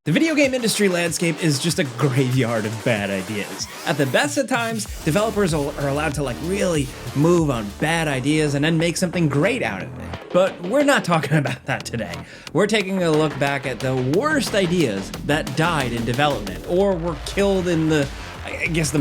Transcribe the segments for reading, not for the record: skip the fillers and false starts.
The video game industry landscape is just a graveyard of bad ideas. At the best of times, developers are allowed to really move on bad ideas and then make something great out of it. But we're not talking about that today. We're taking a look back at the worst ideas that died in development or were killed in the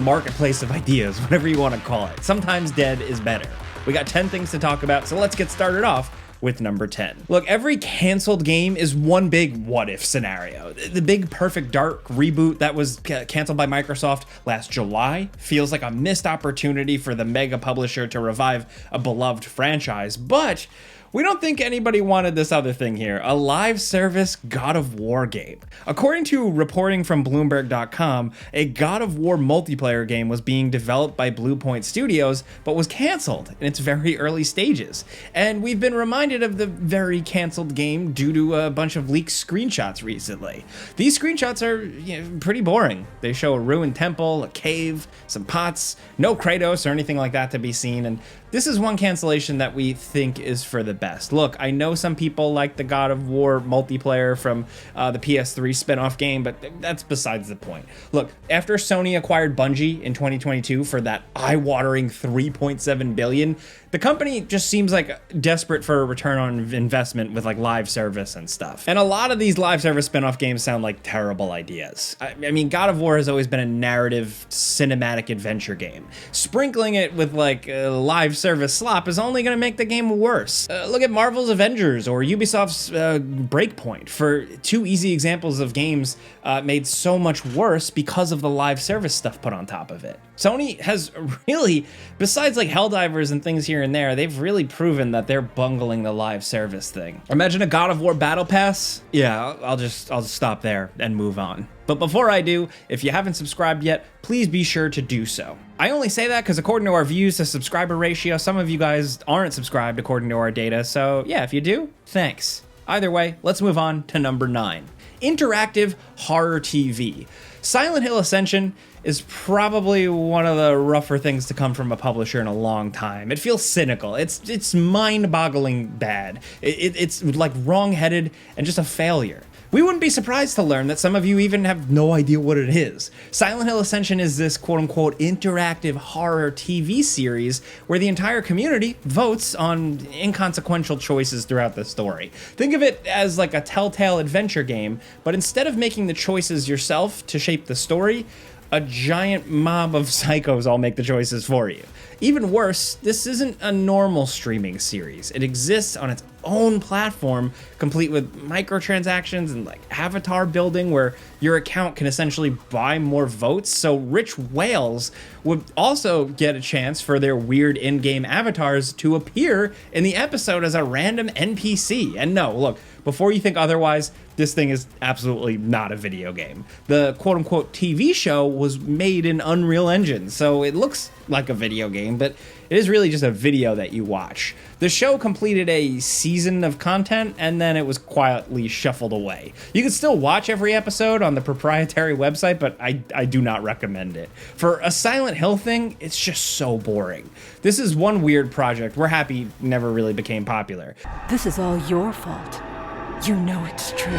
marketplace of ideas, whatever you want to call it. Sometimes dead is better. We got 10 things to talk about, so let's get started off with number 10. Look, every canceled game is one big what-if scenario. The big Perfect Dark reboot that was canceled by Microsoft last July feels like a missed opportunity for the mega publisher to revive a beloved franchise, but we don't think anybody wanted this other thing here, a live service God of War game. According to reporting from Bloomberg.com, a God of War multiplayer game was being developed by Bluepoint Studios, but was canceled in its very early stages. And we've been reminded of the very canceled game due to a bunch of leaked screenshots recently. These screenshots are pretty boring. They show a ruined temple, a cave, some pots, no Kratos or anything like that to be seen, and this is one cancellation that we think is for the best. Look, I know some people like the God of War multiplayer from the PS3 spin-off game, but that's besides the point. Look, after Sony acquired Bungie in 2022 for that eye-watering $3.7 billion, the company just seems like desperate for a return on investment with live service and stuff. And a lot of these live service spin-off games sound like terrible ideas. I mean, God of War has always been a narrative cinematic adventure game. Sprinkling it with live service slop is only going to make the game worse. Look at Marvel's Avengers or Ubisoft's Breakpoint for two easy examples of games made so much worse because of the live service stuff put on top of it. Sony has really, besides Helldivers and things here and there, they've really proven that they're bungling the live service thing. Imagine a God of War Battle Pass? Yeah, I'll just stop there and move on. But before I do, if you haven't subscribed yet, please be sure to do so. I only say that because according to our views to subscriber ratio, some of you guys aren't subscribed according to our data, so yeah, if you do, thanks. Either way, let's move on to number 9. Interactive horror TV. Silent Hill Ascension is probably one of the rougher things to come from a publisher in a long time. It feels cynical. It's mind-boggling bad. It's wrong-headed and just a failure. We wouldn't be surprised to learn that some of you even have no idea what it is. Silent Hill Ascension is this quote-unquote interactive horror TV series where the entire community votes on inconsequential choices throughout the story. Think of it as a telltale adventure game, but instead of making the choices yourself to shape the story, a giant mob of psychos all make the choices for you. Even worse, this isn't a normal streaming series. It exists on its own platform, complete with microtransactions and avatar building where your account can essentially buy more votes, so rich whales would also get a chance for their weird in-game avatars to appear in the episode as a random NPC. And no, look, before you think otherwise, this thing is absolutely not a video game. The quote-unquote TV show was made in Unreal Engine, so it looks like a video game, but it is really just a video that you watch. The show completed a season of content, and then it was quietly shuffled away. You can still watch every episode on the proprietary website, but I do not recommend it. For a Silent Hill thing, it's just so boring. This is one weird project we're happy never really became popular. This is all your fault. You know it's true.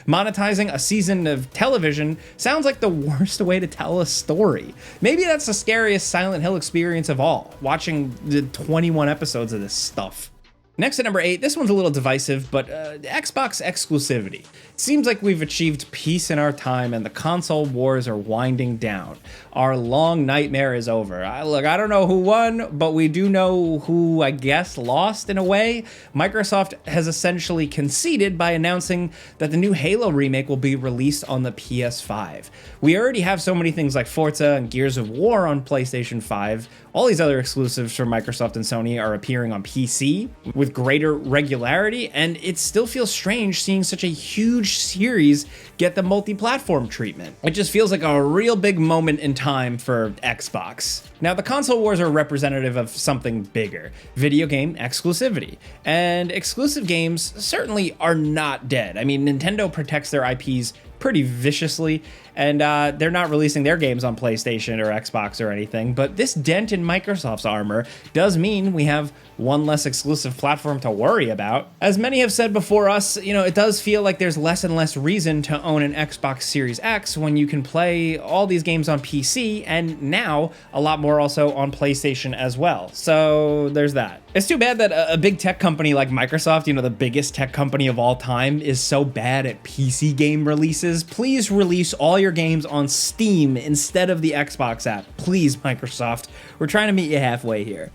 Monetizing a season of television sounds like the worst way to tell a story. Maybe that's the scariest Silent Hill experience of all, watching the 21 episodes of this stuff. Next at number 8, this one's a little divisive, but Xbox exclusivity. It seems like we've achieved peace in our time and the console wars are winding down. Our long nightmare is over. Look, I don't know who won, but we do know who, I guess, lost in a way. Microsoft has essentially conceded by announcing that the new Halo remake will be released on the PS5. We already have so many things like Forza and Gears of War on PlayStation 5. All these other exclusives from Microsoft and Sony are appearing on PC with greater regularity, and it still feels strange seeing such a huge series get the multi-platform treatment. It just feels like a real big moment in time for Xbox. Now, the console wars are representative of something bigger, video game exclusivity. And exclusive games certainly are not dead. I mean, Nintendo protects their IPs pretty viciously, and they're not releasing their games on PlayStation or Xbox or anything, but this dent in Microsoft's armor does mean we have one less exclusive platform to worry about. As many have said before us, it does feel like there's less and less reason to own an Xbox Series X when you can play all these games on PC, and now a lot more also on PlayStation as well. So there's that. It's too bad that a big tech company like Microsoft, the biggest tech company of all time, is so bad at PC game releases. Please release all your games on Steam instead of the Xbox app. Please, Microsoft. We're trying to meet you halfway here.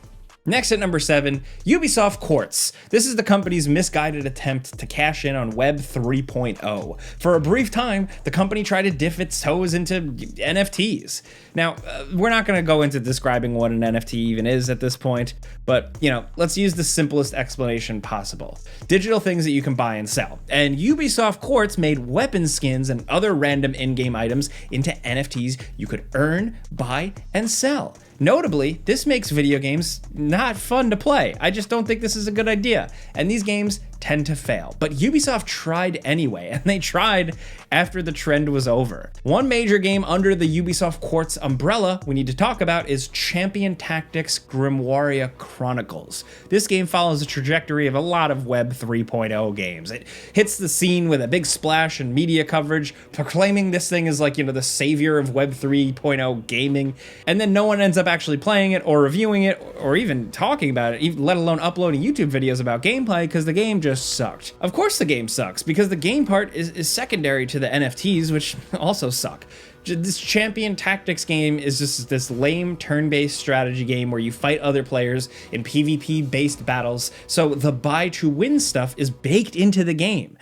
Next at number 7, Ubisoft Quartz. This is the company's misguided attempt to cash in on Web 3.0. For a brief time, the company tried to dip its toes into NFTs. Now, we're not going to go into describing what an NFT even is at this point, but, let's use the simplest explanation possible. Digital things that you can buy and sell. And Ubisoft Quartz made weapon skins and other random in-game items into NFTs you could earn, buy, and sell. Notably, this makes video games not fun to play. I just don't think this is a good idea, and these games tend to fail. But Ubisoft tried anyway, and they tried after the trend was over. One major game under the Ubisoft Quartz umbrella we need to talk about is Champion Tactics Grimoire Chronicles. This game follows the trajectory of a lot of Web 3.0 games. It hits the scene with a big splash and media coverage, proclaiming this thing as the savior of Web 3.0 gaming, and then no one ends up actually playing it or reviewing it or even talking about it, let alone uploading YouTube videos about gameplay, because the game just sucked. Of course the game sucks, because the game part is secondary to the NFTs, which also suck. This Champion Tactics game is just this lame turn-based strategy game where you fight other players in PvP-based battles, so the buy to win stuff is baked into the game.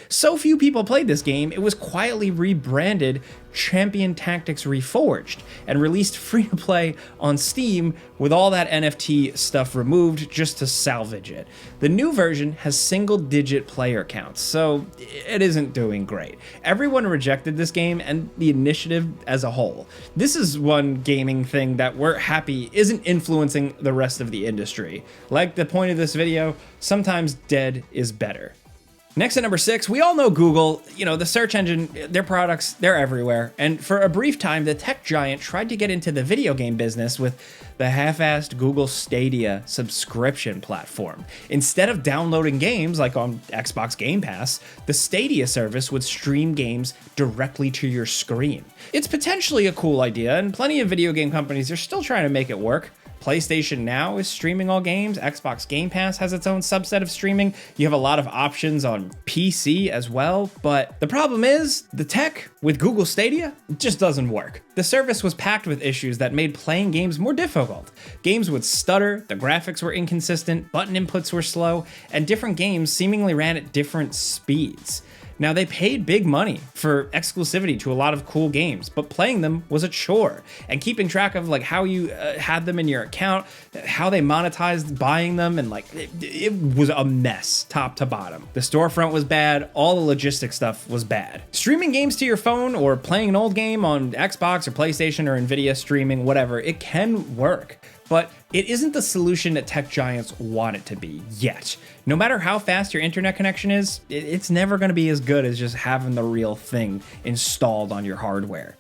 So few people played this game, it was quietly rebranded Champion Tactics Reforged and released free-to-play on Steam with all that NFT stuff removed just to salvage it. The new version has single-digit player counts, so it isn't doing great. Everyone rejected this game and the initiative as a whole. This is one gaming thing that we're happy isn't influencing the rest of the industry. Like the point of this video, sometimes dead is better. Next at number 6, we all know Google, the search engine, their products, they're everywhere. And for a brief time, the tech giant tried to get into the video game business with the half-assed Google Stadia subscription platform. Instead of downloading games like on Xbox Game Pass, the Stadia service would stream games directly to your screen. It's potentially a cool idea, and plenty of video game companies are still trying to make it work. PlayStation Now is streaming all games. Xbox Game Pass has its own subset of streaming. You have a lot of options on PC as well, but the problem is the tech with Google Stadia just doesn't work. The service was packed with issues that made playing games more difficult. Games would stutter, the graphics were inconsistent, button inputs were slow, and different games seemingly ran at different speeds. Now, they paid big money for exclusivity to a lot of cool games, but playing them was a chore. And keeping track of how you had them in your account, how they monetized buying them, and it was a mess top to bottom. The storefront was bad, all the logistics stuff was bad. Streaming games to your phone or playing an old game on Xbox or PlayStation or Nvidia streaming, whatever, it can work. But it isn't the solution that tech giants want it to be yet. No matter how fast your internet connection is, it's never going to be as good as just having the real thing installed on your hardware.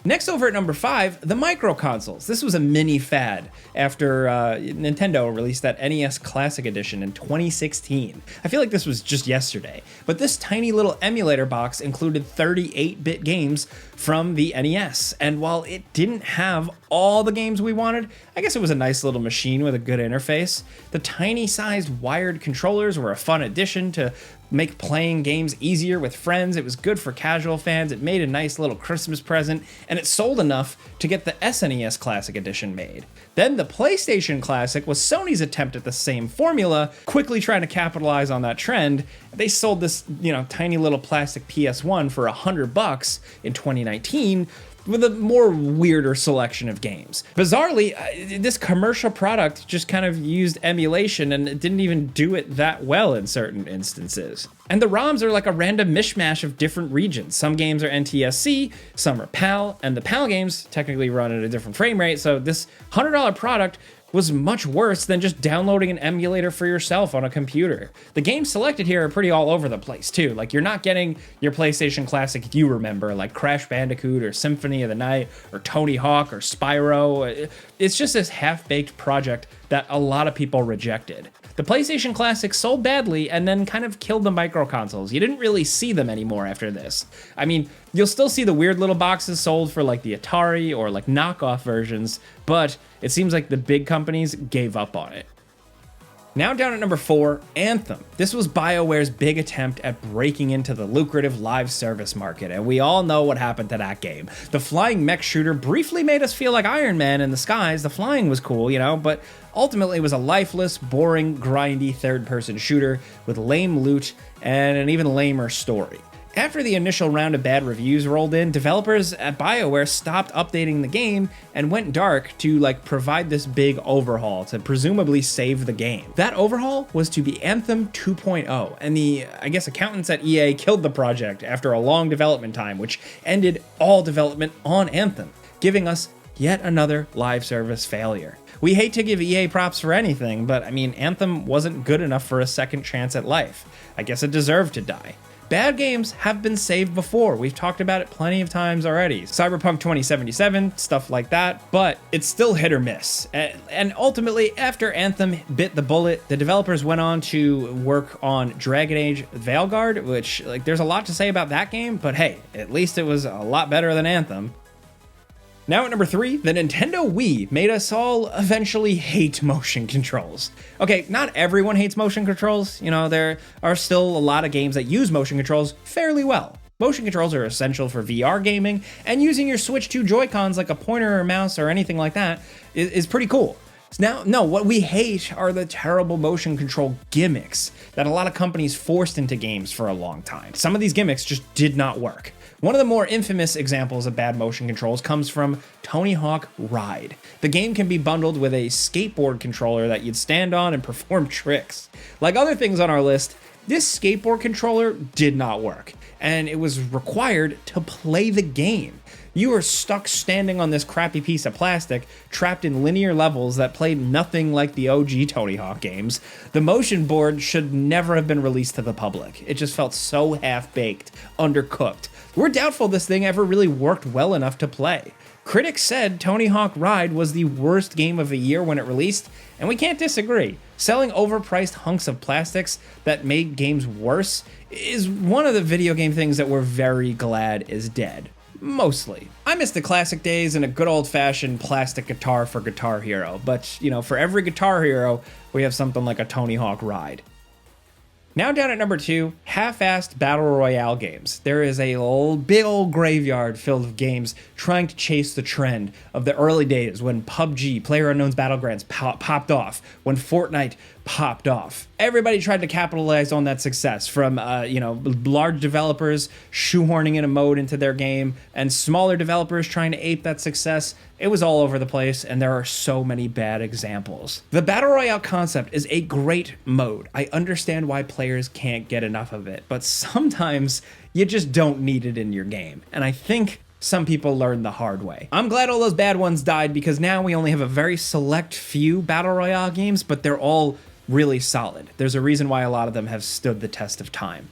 Next, over at number 5, the micro consoles. This was a mini fad after Nintendo released that NES Classic Edition in 2016. I feel like this was just yesterday, but this tiny little emulator box included 38-bit games from the NES, and while it didn't have all the games we wanted, I guess it was a nice little machine with a good interface. The tiny-sized wired controllers were a fun addition to make playing games easier with friends. It was good for casual fans. It made a nice little Christmas present, and it sold enough to get the SNES Classic Edition made. Then the PlayStation Classic was Sony's attempt at the same formula, quickly trying to capitalize on that trend. They sold this, tiny little plastic PS1 for $100 in 2019, with a more weirder selection of games. Bizarrely, this commercial product just kind of used emulation and it didn't even do it that well in certain instances. And the ROMs are like a random mishmash of different regions. Some games are NTSC, some are PAL, and the PAL games technically run at a different frame rate, so this $100 product was much worse than just downloading an emulator for yourself on a computer. The games selected here are pretty all over the place too. Like, you're not getting your PlayStation classic you remember, like Crash Bandicoot or Symphony of the Night or Tony Hawk or Spyro. It's just this half-baked project that a lot of people rejected. The PlayStation Classic sold badly and then kind of killed the micro consoles. You didn't really see them anymore after this. I mean, you'll still see the weird little boxes sold for like the Atari or like knockoff versions, but it seems like the big companies gave up on it. Now down at number 4, Anthem. This was BioWare's big attempt at breaking into the lucrative live service market, and we all know what happened to that game. The flying mech shooter briefly made us feel like Iron Man in the skies. The flying was cool, you know, but ultimately it was a lifeless, boring, grindy third-person shooter with lame loot and an even lamer story. After the initial round of bad reviews rolled in, developers at BioWare stopped updating the game and went dark to provide this big overhaul to presumably save the game. That overhaul was to be Anthem 2.0, and the, accountants at EA killed the project after a long development time, which ended all development on Anthem, giving us yet another live service failure. We hate to give EA props for anything, but I mean, Anthem wasn't good enough for a second chance at life. I guess it deserved to die. Bad games have been saved before. We've talked about it plenty of times already. Cyberpunk 2077, stuff like that, but it's still hit or miss. And ultimately, after Anthem bit the bullet, the developers went on to work on Dragon Age Veilguard, which, there's a lot to say about that game, but hey, at least it was a lot better than Anthem. Now at number 3, the Nintendo Wii made us all eventually hate motion controls. Okay, not everyone hates motion controls. You know, there are still a lot of games that use motion controls fairly well. Motion controls are essential for VR gaming, and using your Switch 2 Joy-Cons like a pointer or mouse or anything like that is pretty cool. Now, what we hate are the terrible motion control gimmicks that a lot of companies forced into games for a long time. Some of these gimmicks just did not work. One of the more infamous examples of bad motion controls comes from Tony Hawk Ride. The game can be bundled with a skateboard controller that you'd stand on and perform tricks. Like other things on our list, this skateboard controller did not work, and it was required to play the game. You were stuck standing on this crappy piece of plastic, trapped in linear levels that played nothing like the OG Tony Hawk games. The motion board should never have been released to the public. It just felt so half-baked, undercooked. We're doubtful this thing ever really worked well enough to play. Critics said Tony Hawk Ride was the worst game of the year when it released, and we can't disagree. Selling overpriced hunks of plastics that made games worse is one of the video game things that we're very glad is dead. Mostly. I miss the classic days and a good old-fashioned plastic guitar for Guitar Hero, but, you know, for every Guitar Hero, we have something like a Tony Hawk Ride. Now down at number 2, half-assed battle royale games. There is a big old graveyard filled with games trying to chase the trend of the early days when PUBG, PlayerUnknown's Battlegrounds, popped off, when Fortnite popped off. Everybody tried to capitalize on that success, from large developers shoehorning in a mode into their game and smaller developers trying to ape that success. It was all over the place, and there are so many bad examples. The Battle Royale concept is a great mode. I understand why players can't get enough of it, but sometimes you just don't need it in your game, and I think some people learned the hard way. I'm glad all those bad ones died, because now we only have a very select few Battle Royale games, but they're all really solid. There's a reason why a lot of them have stood the test of time.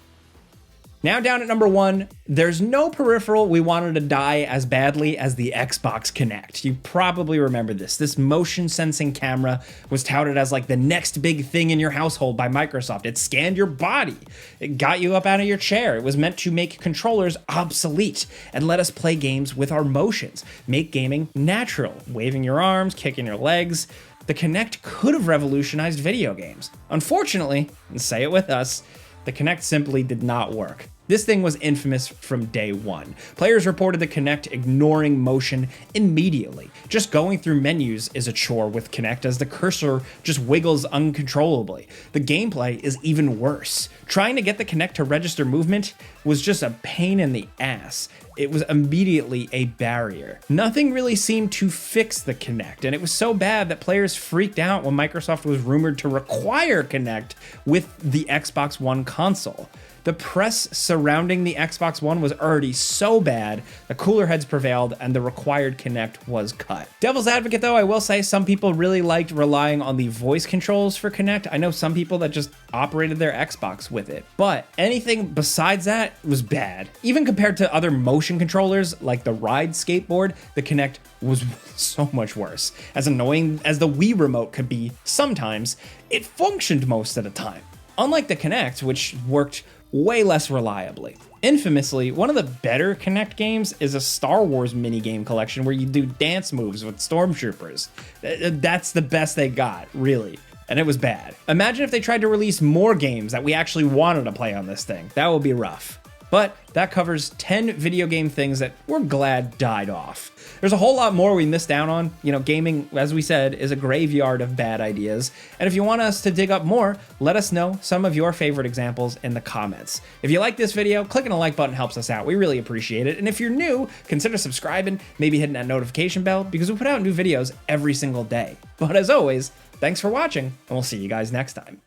Now down at number 1, there's no peripheral we wanted to die as badly as the Xbox Kinect. You probably remember this. This motion sensing camera was touted as like the next big thing in your household by Microsoft. It scanned your body. It got you up out of your chair. It was meant to make controllers obsolete and let us play games with our motions, make gaming natural, waving your arms, kicking your legs. The Kinect could have revolutionized video games. Unfortunately, and say it with us, the Kinect simply did not work. This thing was infamous from day one. Players reported the Kinect ignoring motion immediately. Just going through menus is a chore with Kinect, as the cursor just wiggles uncontrollably. The gameplay is even worse. Trying to get the Kinect to register movement was just a pain in the ass. It was immediately a barrier. Nothing really seemed to fix the Kinect, and it was so bad that players freaked out when Microsoft was rumored to require Kinect with the Xbox One console. The press surrounding the Xbox One was already so bad, the cooler heads prevailed, and the required Kinect was cut. Devil's advocate though, I will say some people really liked relying on the voice controls for Kinect. I know some people that just operated their Xbox with it, but anything besides that was bad. Even compared to other motion controllers like the Ride skateboard, the Kinect was so much worse. As annoying as the Wii remote could be sometimes, it functioned most of the time. Unlike the Kinect, which worked way less reliably. Infamously, one of the better Kinect games is a Star Wars minigame collection where you do dance moves with stormtroopers. That's the best they got, really. And it was bad. Imagine if they tried to release more games that we actually wanted to play on this thing. That would be rough. But that covers 10 video game things that we're glad died off. There's a whole lot more we missed out on. You know, gaming, as we said, is a graveyard of bad ideas. And if you want us to dig up more, let us know some of your favorite examples in the comments. If you like this video, clicking the like button helps us out. We really appreciate it. And if you're new, consider subscribing, maybe hitting that notification bell, because we put out new videos every single day. But as always, thanks for watching, and we'll see you guys next time.